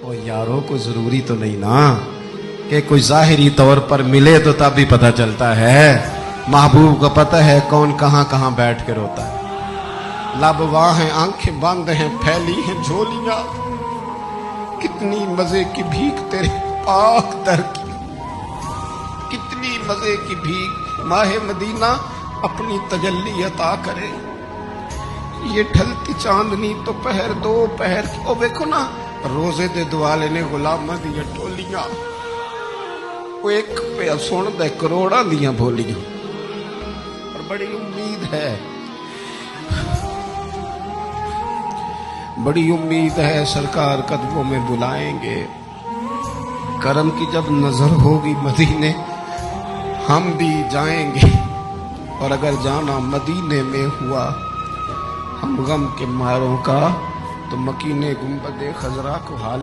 ओ यारों को जरूरी तो नहीं ना कि कोई जाहिरी तौर पर मिले तो तब भी पता चलता है। महबूब को पता है कौन कहाँ कहाँ बैठ के रोता है। लब वाह हैं, आंखें बंद हैं, फैली हैं झोलियां, कितनी मजे की भीख तेरे पाक दर की, कितनी मजे की भीख। माहे मदीना अपनी तजल्ली अता करे। ये ढलती चांदनी तो पहर दो पहर की। ओ देखो ना रोजे दे दुआले ने गुलामां दियां टोलियां, वो एक पे सुन दे करोड़ां दियां बोलियां। और बड़ी उम्मीद है, बड़ी उम्मीद है सरकार कदमों में बुलाएंगे। करम की जब नजर होगी मदीने हम भी जाएंगे। और अगर जाना मदीने में हुआ हम गम के मारों का तो मकीने गुंबदे खजरा को हाल